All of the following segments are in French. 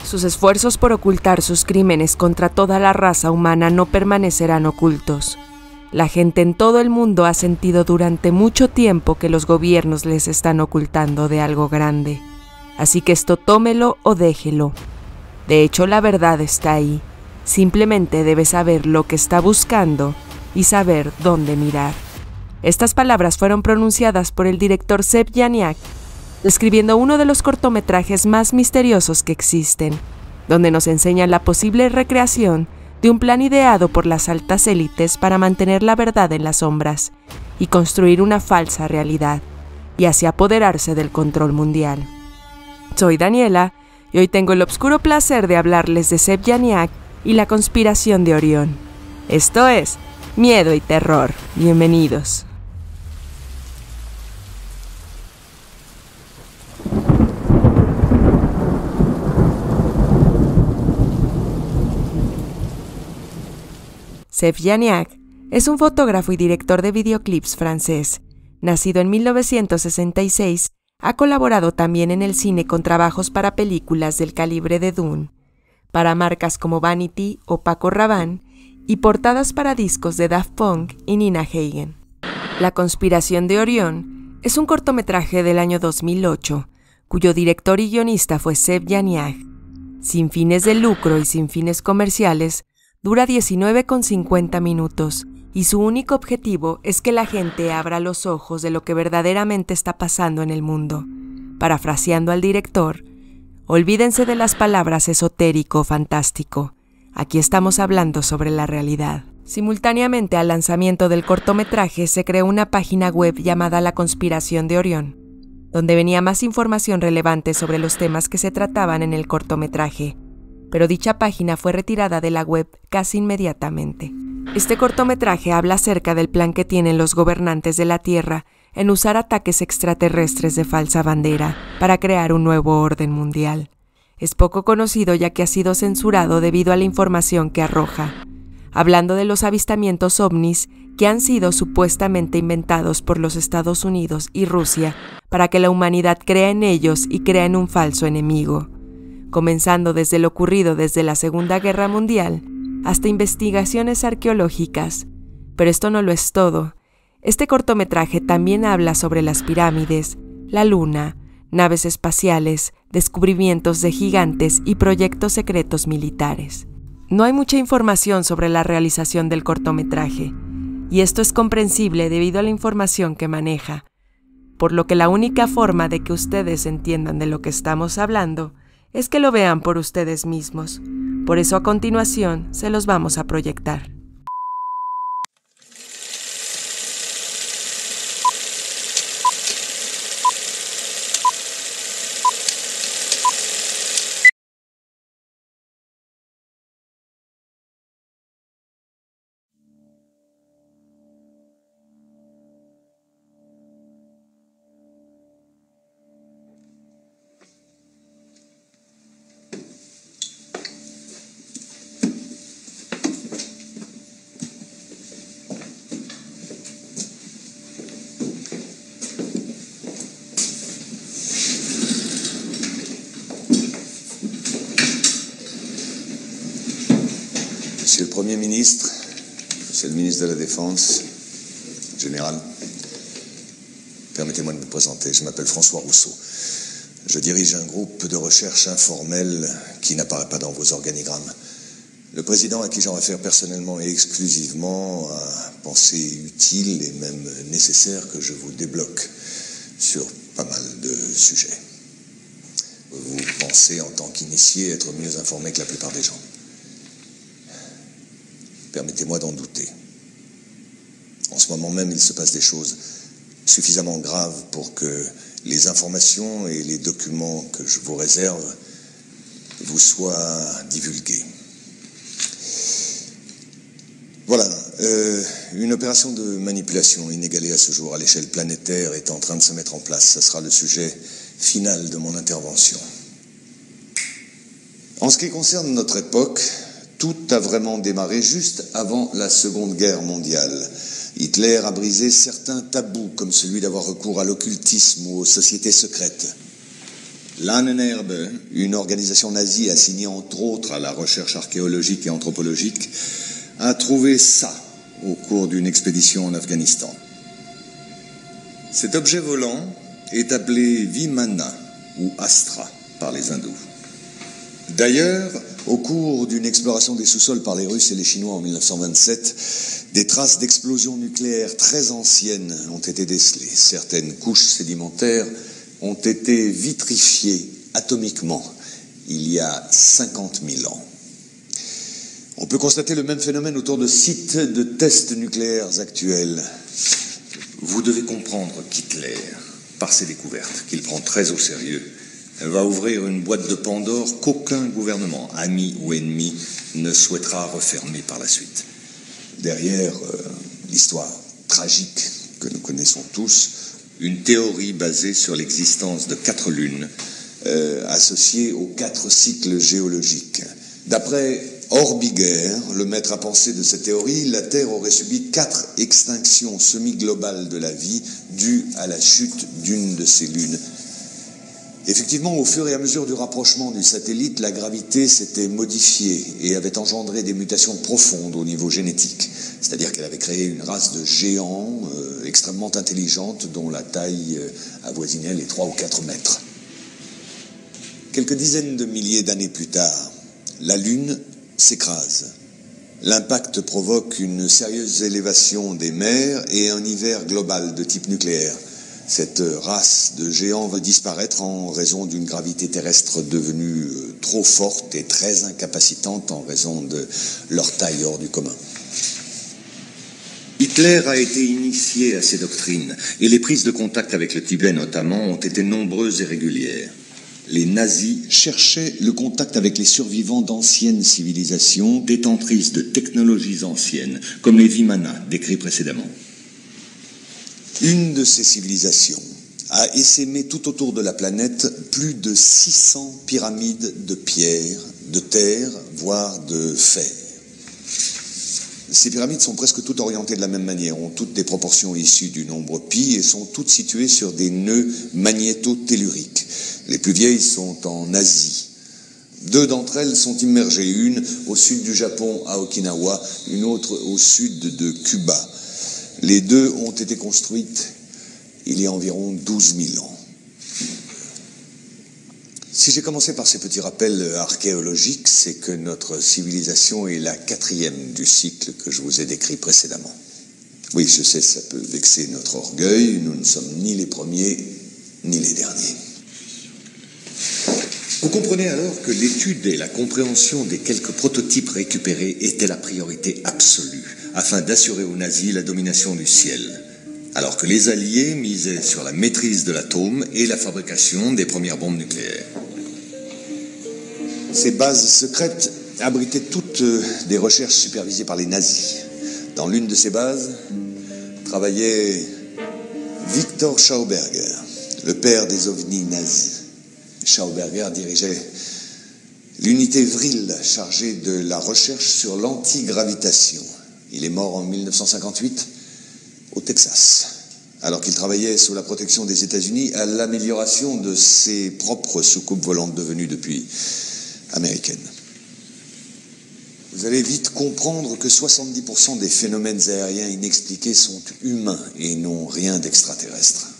Sus esfuerzos por ocultar sus crímenes contra toda la raza humana no permanecerán ocultos. La gente en todo el mundo ha sentido durante mucho tiempo que los gobiernos les están ocultando de algo grande. Así que esto tómelo o déjelo. De hecho, la verdad está ahí. Simplemente debe saber lo que está buscando y saber dónde mirar. Estas palabras fueron pronunciadas por el director Seb Janiak, describiendo uno de los cortometrajes más misteriosos que existen, donde nos enseña la posible recreación de un plan ideado por las altas élites para mantener la verdad en las sombras y construir una falsa realidad, y así apoderarse del control mundial. Soy Daniela, y hoy tengo el obscuro placer de hablarles de Seb Janiak y la conspiración de Orión. Esto es Miedo y Terror. Bienvenidos. Seb Janiak es un fotógrafo y director de videoclips francés. Nacido en 1966, ha colaborado también en el cine con trabajos para películas del calibre de Dune, para marcas como Vanity o Paco Rabanne y portadas para discos de Daft Punk y Nina Hagen. La conspiración de Orión es un cortometraje del año 2008, cuyo director y guionista fue Seb Janiak. Sin fines de lucro y sin fines comerciales, dura 19,50 minutos y su único objetivo es que la gente abra los ojos de lo que verdaderamente está pasando en el mundo. Parafraseando al director, olvídense de las palabras esotérico o fantástico. Aquí estamos hablando sobre la realidad. Simultáneamente al lanzamiento del cortometraje se creó una página web llamada La Conspiración de Orión, donde venía más información relevante sobre los temas que se trataban en el cortometraje, pero dicha página fue retirada de la web casi inmediatamente. Este cortometraje habla acerca del plan que tienen los gobernantes de la Tierra en usar ataques extraterrestres de falsa bandera para crear un nuevo orden mundial. Es poco conocido ya que ha sido censurado debido a la información que arroja, hablando de los avistamientos ovnis que han sido supuestamente inventados por los Estados Unidos y Rusia para que la humanidad crea en ellos y crea en un falso enemigo, comenzando desde lo ocurrido desde la Segunda Guerra Mundial hasta investigaciones arqueológicas. Pero esto no lo es todo. Este cortometraje también habla sobre las pirámides, la luna, naves espaciales, descubrimientos de gigantes y proyectos secretos militares. No hay mucha información sobre la realización del cortometraje, y esto es comprensible debido a la información que maneja, por lo que la única forma de que ustedes entiendan de lo que estamos hablando es que lo vean por ustedes mismos. Por eso a continuación se los vamos a proyectar. Monsieur le Premier ministre, Monsieur le ministre de la Défense, Général, permettez-moi de me présenter. Je m'appelle François Rousseau. Je dirige un groupe de recherche informel qui n'apparaît pas dans vos organigrammes. Le président, à qui j'en réfère personnellement et exclusivement, a pensé utile et même nécessaire que je vous débloque sur pas mal de sujets. Vous pensez, en tant qu'initié, être mieux informé que la plupart des gens. Permettez-moi d'en douter. En ce moment même, il se passe des choses suffisamment graves pour que les informations et les documents que je vous réserve vous soient divulgués. Voilà, une opération de manipulation inégalée à ce jour à l'échelle planétaire est en train de se mettre en place. Ce sera le sujet final de mon intervention. En ce qui concerne notre époque, tout a vraiment démarré juste avant la Seconde Guerre mondiale. Hitler a brisé certains tabous, comme celui d'avoir recours à l'occultisme ou aux sociétés secrètes. L'Ahnenerbe, une organisation nazie assignée entre autres à la recherche archéologique et anthropologique, a trouvé ça au cours d'une expédition en Afghanistan. Cet objet volant est appelé Vimana ou Astra par les hindous. D'ailleurs, au cours d'une exploration des sous-sols par les Russes et les Chinois en 1927, des traces d'explosions nucléaires très anciennes ont été décelées. Certaines couches sédimentaires ont été vitrifiées atomiquement il y a 50 000 ans. On peut constater le même phénomène autour de sites de tests nucléaires actuels. Vous devez comprendre qu'Hitler, par ses découvertes, qu'il prend très au sérieux, va ouvrir une boîte de Pandore qu'aucun gouvernement, ami ou ennemi, ne souhaitera refermer par la suite. Derrière l'histoire tragique que nous connaissons tous, une théorie basée sur l'existence de 4 lunes associées aux 4 cycles géologiques. D'après Orbiger, le maître à penser de cette théorie, la Terre aurait subi 4 extinctions semi-globales de la vie dues à la chute d'une de ces lunes. Effectivement, au fur et à mesure du rapprochement du satellite, la gravité s'était modifiée et avait engendré des mutations profondes au niveau génétique. C'est-à-dire qu'elle avait créé une race de géants extrêmement intelligente dont la taille avoisinait les 3 ou 4 mètres. Quelques dizaines de milliers d'années plus tard, la Lune s'écrase. L'impact provoque une sérieuse élévation des mers et un hiver global de type nucléaire. Cette race de géants va disparaître en raison d'une gravité terrestre devenue trop forte et très incapacitante en raison de leur taille hors du commun. Hitler a été initié à ces doctrines et les prises de contact avec le Tibet notamment ont été nombreuses et régulières. Les nazis cherchaient le contact avec les survivants d'anciennes civilisations détentrices de technologies anciennes, comme les Vimana décrits précédemment. Une de ces civilisations a essaimé tout autour de la planète plus de 600 pyramides de pierre, de terre, voire de fer. Ces pyramides sont presque toutes orientées de la même manière, ont toutes des proportions issues du nombre pi et sont toutes situées sur des nœuds magnéto-telluriques. Les plus vieilles sont en Asie. 2 d'entre elles sont immergées, une au sud du Japon à Okinawa, une autre au sud de Cuba. Les 2 ont été construites il y a environ 12 000 ans. Si j'ai commencé par ces petits rappels archéologiques, c'est que notre civilisation est la 4e du cycle que je vous ai décrit précédemment. Oui, je sais, ça peut vexer notre orgueil, nous ne sommes ni les premiers, ni les derniers. Vous comprenez alors que l'étude et la compréhension des quelques prototypes récupérés étaient la priorité absolue, afin d'assurer aux nazis la domination du ciel, alors que les Alliés misaient sur la maîtrise de l'atome et la fabrication des premières bombes nucléaires. Ces bases secrètes abritaient toutes des recherches supervisées par les nazis. Dans l'une de ces bases travaillait Victor Schauberger, le père des ovnis nazis. Schauberger dirigeait l'unité Vril chargée de la recherche sur l'antigravitation. Il est mort en 1958 au Texas, alors qu'il travaillait sous la protection des États-Unis à l'amélioration de ses propres soucoupes volantes devenues depuis américaines. Vous allez vite comprendre que 70% des phénomènes aériens inexpliqués sont humains et n'ont rien d'extraterrestre.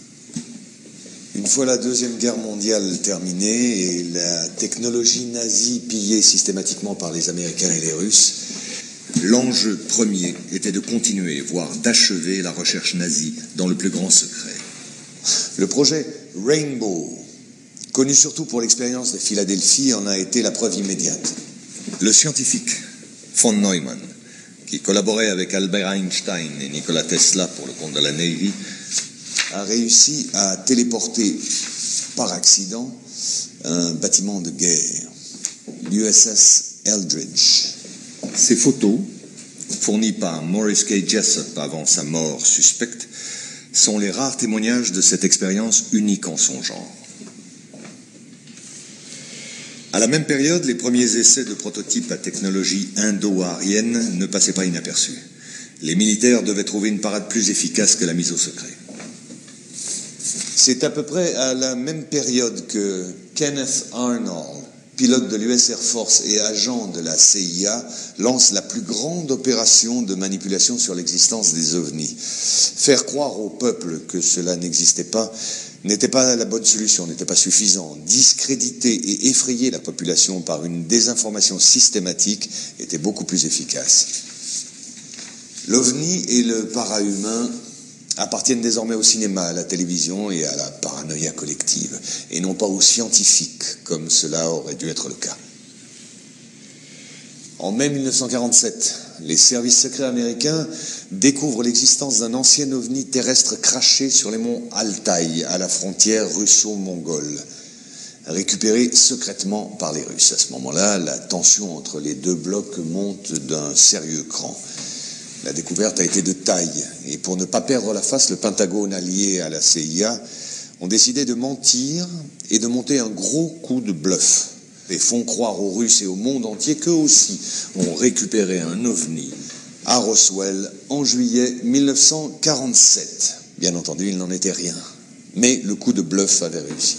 Une fois la Deuxième Guerre mondiale terminée et la technologie nazie pillée systématiquement par les Américains et les Russes, l'enjeu premier était de continuer, voire d'achever la recherche nazie dans le plus grand secret. Le projet Rainbow, connu surtout pour l'expérience de Philadelphie, en a été la preuve immédiate. Le scientifique von Neumann, qui collaborait avec Albert Einstein et Nikola Tesla pour le compte de la Navy, a réussi à téléporter par accident un bâtiment de guerre, l'USS Eldridge. Ces photos, fournies par Morris K. Jessup avant sa mort suspecte, sont les rares témoignages de cette expérience unique en son genre. À la même période, les premiers essais de prototypes à technologie indo-aryenne ne passaient pas inaperçus. Les militaires devaient trouver une parade plus efficace que la mise au secret. C'est à peu près à la même période que Kenneth Arnold, pilote de l'US Air Force et agent de la CIA, lance la plus grande opération de manipulation sur l'existence des ovnis. Faire croire au peuple que cela n'existait pas n'était pas la bonne solution, n'était pas suffisant. Discréditer et effrayer la population par une désinformation systématique était beaucoup plus efficace. L'OVNI et le para-humain appartiennent désormais au cinéma, à la télévision et à la paranoïa collective, et non pas aux scientifiques, comme cela aurait dû être le cas. En mai 1947, les services secrets américains découvrent l'existence d'un ancien ovni terrestre craché sur les monts Altaï, à la frontière russo-mongole, récupéré secrètement par les Russes. À ce moment-là, la tension entre les deux blocs monte d'un sérieux cran. La découverte a été de taille, et pour ne pas perdre la face, le Pentagone allié à la CIA ont décidé de mentir et de monter un gros coup de bluff. Et font croire aux Russes et au monde entier qu'eux aussi ont récupéré un ovni à Roswell en juillet 1947. Bien entendu, il n'en était rien, mais le coup de bluff avait réussi.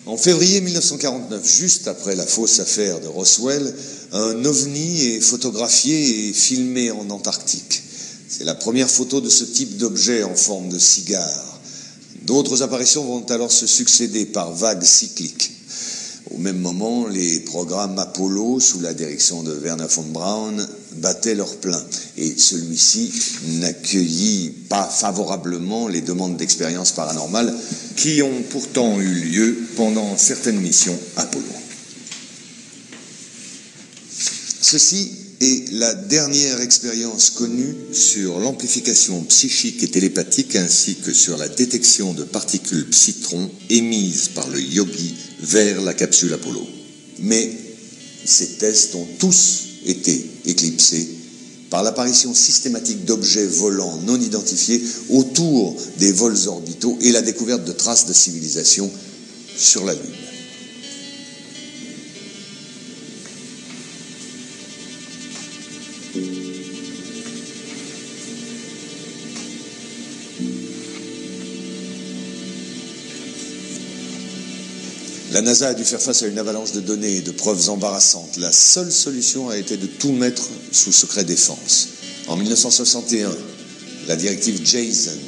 En février 1949, juste après la fausse affaire de Roswell, un ovni est photographié et filmé en Antarctique. C'est la première photo de ce type d'objet en forme de cigare. D'autres apparitions vont alors se succéder par vagues cycliques. Au même moment, les programmes Apollo, sous la direction de Wernher von Braun, battaient leur plein. Et celui-ci n'accueillit pas favorablement les demandes d'expériences paranormales qui ont pourtant eu lieu pendant certaines missions Apollo. Ceci est la dernière expérience connue sur l'amplification psychique et télépathique ainsi que sur la détection de particules psytrons émises par le yogi vers la capsule Apollo. Mais ces tests ont tous été éclipsés par l'apparition systématique d'objets volants non identifiés autour des vols orbitaux et la découverte de traces de civilisation sur la Lune. La NASA a dû faire face à une avalanche de données et de preuves embarrassantes. La seule solution a été de tout mettre sous secret défense. En 1961, la directive JASON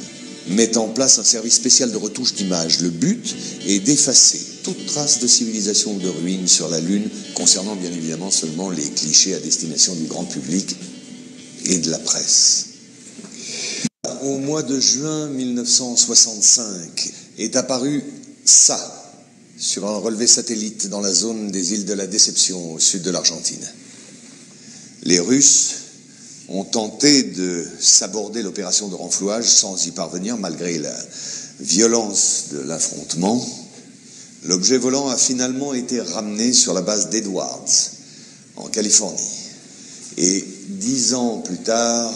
met en place un service spécial de retouche d'images. Le but est d'effacer toute trace de civilisation ou de ruines sur la Lune, concernant bien évidemment seulement les clichés à destination du grand public et de la presse. Au mois de juin 1965 est apparu ça, sur un relevé satellite dans la zone des îles de la Déception, au sud de l'Argentine. Les Russes ont tenté de saborder l'opération de renflouage sans y parvenir, malgré la violence de l'affrontement. L'objet volant a finalement été ramené sur la base d'Edwards, en Californie. Et 10 ans plus tard,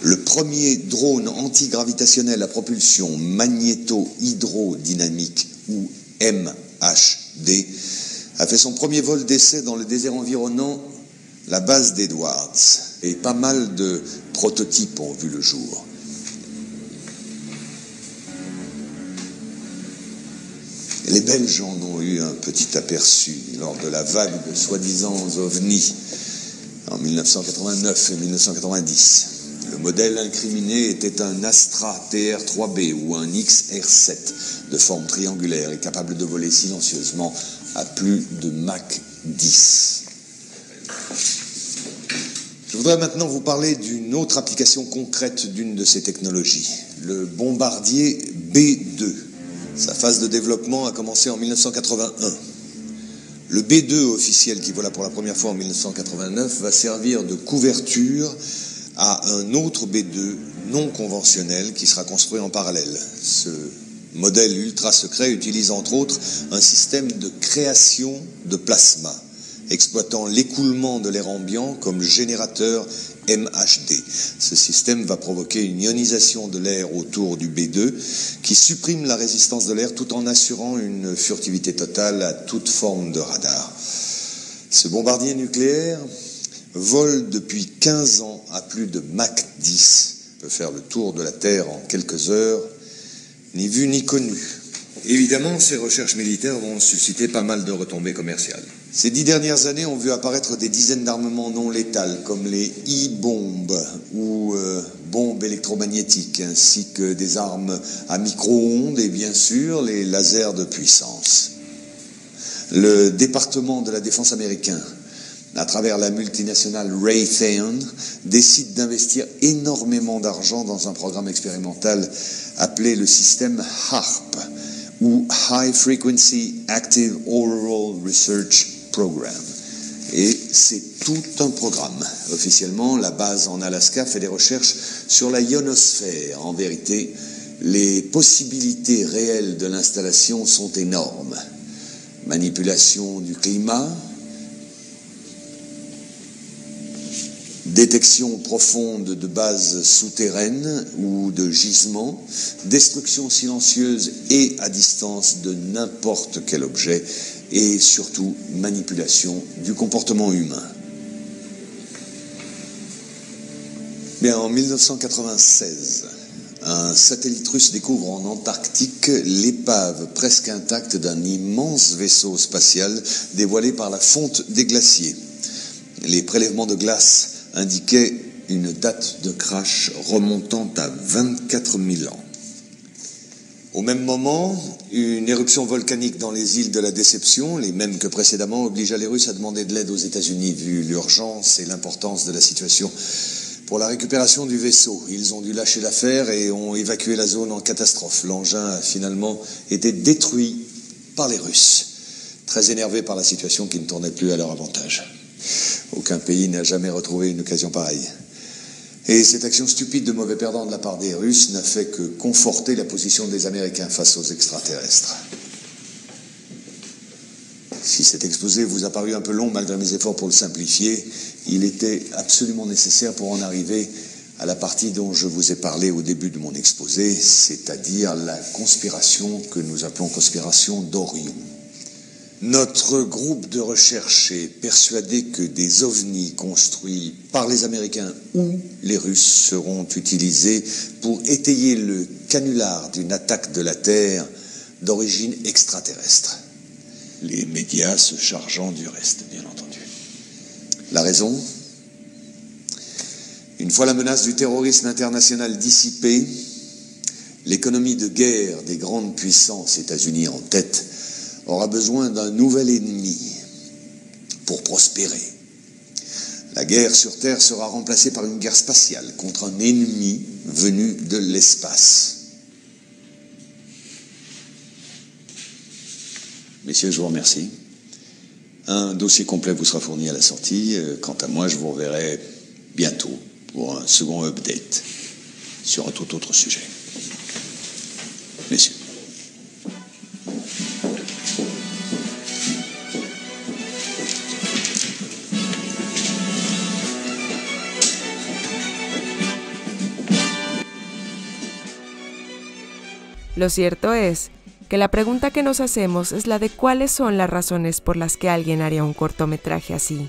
le premier drone antigravitationnel à propulsion magnéto-hydrodynamique, ou MHD, a fait son premier vol d'essai dans le désert environnant la base d'Edwards. Et pas mal de prototypes ont vu le jour. Les Belges en ont eu un petit aperçu lors de la vague de soi-disant ovnis en 1989 et 1990. Le modèle incriminé était un Astra TR-3B ou un XR-7 de forme triangulaire et capable de voler silencieusement à plus de Mach 10. Je voudrais maintenant vous parler d'une autre application concrète d'une de ces technologies, le bombardier B-2. Sa phase de développement a commencé en 1981. Le B-2 officiel qui vola pour la première fois en 1989 va servir de couverture à un autre B-2 non conventionnel qui sera construit en parallèle. Ce modèle ultra secret utilise entre autres un système de création de plasma, exploitant l'écoulement de l'air ambiant comme générateur MHD. Ce système va provoquer une ionisation de l'air autour du B-2 qui supprime la résistance de l'air tout en assurant une furtivité totale à toute forme de radar. Ce bombardier nucléaire vole depuis 15 ans à plus de Mach 10 peut faire le tour de la Terre en quelques heures, ni vu ni connu. Évidemment, ces recherches militaires vont susciter pas mal de retombées commerciales. Ces 10 dernières années ont vu apparaître des dizaines d'armements non létals, comme les e-bombes ou bombes électromagnétiques, ainsi que des armes à micro-ondes et bien sûr les lasers de puissance. Le département de la défense américain, à travers la multinationale Raytheon, décide d'investir énormément d'argent dans un programme expérimental appelé le système HAARP, ou High Frequency Active Auroral Research Program. Et c'est tout un programme. Officiellement, la base en Alaska fait des recherches sur la ionosphère. En vérité, les possibilités réelles de l'installation sont énormes. Manipulation du climat, détection profonde de bases souterraines ou de gisements, destruction silencieuse et à distance de n'importe quel objet, et surtout manipulation du comportement humain. Bien, en 1996, un satellite russe découvre en Antarctique l'épave presque intacte d'un immense vaisseau spatial dévoilé par la fonte des glaciers. Les prélèvements de glace indiquait une date de crash remontant à 24 000 ans. Au même moment, une éruption volcanique dans les îles de la Déception, les mêmes que précédemment, obligea les Russes à demander de l'aide aux États-Unis, vu l'urgence et l'importance de la situation. Pour la récupération du vaisseau, ils ont dû lâcher l'affaire et ont évacué la zone en catastrophe. L'engin a finalement été détruit par les Russes, très énervés par la situation qui ne tournait plus à leur avantage. Aucun pays n'a jamais retrouvé une occasion pareille. Et cette action stupide de mauvais perdant de la part des Russes n'a fait que conforter la position des Américains face aux extraterrestres. Si cet exposé vous a paru un peu long malgré mes efforts pour le simplifier, il était absolument nécessaire pour en arriver à la partie dont je vous ai parlé au début de mon exposé, c'est-à-dire la conspiration que nous appelons conspiration d'Orion. Notre groupe de recherche est persuadé que des ovnis construits par les Américains ou les Russes seront utilisés pour étayer le canular d'une attaque de la Terre d'origine extraterrestre. Les médias se chargeant du reste, bien entendu. La raison ? Une fois la menace du terrorisme international dissipée, l'économie de guerre des grandes puissances, États-Unis en tête, aura besoin d'un nouvel ennemi pour prospérer. La guerre sur Terre sera remplacée par une guerre spatiale contre un ennemi venu de l'espace. Messieurs, je vous remercie. Un dossier complet vous sera fourni à la sortie. Quant à moi, je vous reverrai bientôt pour un second update sur un tout autre sujet. Messieurs. Lo cierto es que la pregunta que nos hacemos es la de cuáles son las razones por las que alguien haría un cortometraje así,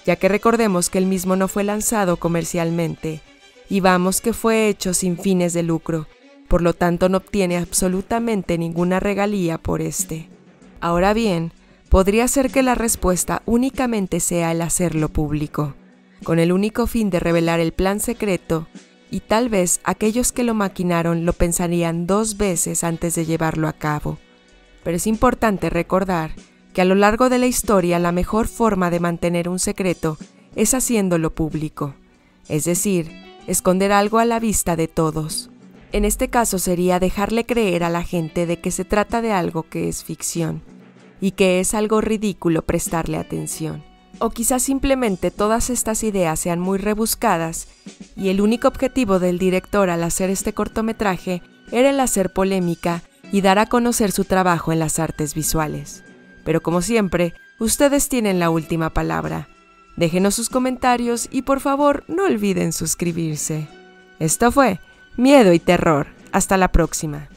ya que recordemos que el mismo no fue lanzado comercialmente y vamos que fue hecho sin fines de lucro, por lo tanto no obtiene absolutamente ninguna regalía por este. Ahora bien, podría ser que la respuesta únicamente sea el hacerlo público, con el único fin de revelar el plan secreto, y tal vez aquellos que lo maquinaron lo pensarían 2 veces antes de llevarlo a cabo. Pero es importante recordar que a lo largo de la historia la mejor forma de mantener un secreto es haciéndolo público, es decir, esconder algo a la vista de todos. En este caso sería dejarle creer a la gente de que se trata de algo que es ficción y que es algo ridículo prestarle atención. O quizás simplemente todas estas ideas sean muy rebuscadas y el único objetivo del director al hacer este cortometraje era el hacer polémica y dar a conocer su trabajo en las artes visuales. Pero como siempre, ustedes tienen la última palabra. Déjenos sus comentarios y por favor no olviden suscribirse. Esto fue Miedo y Terror. Hasta la próxima.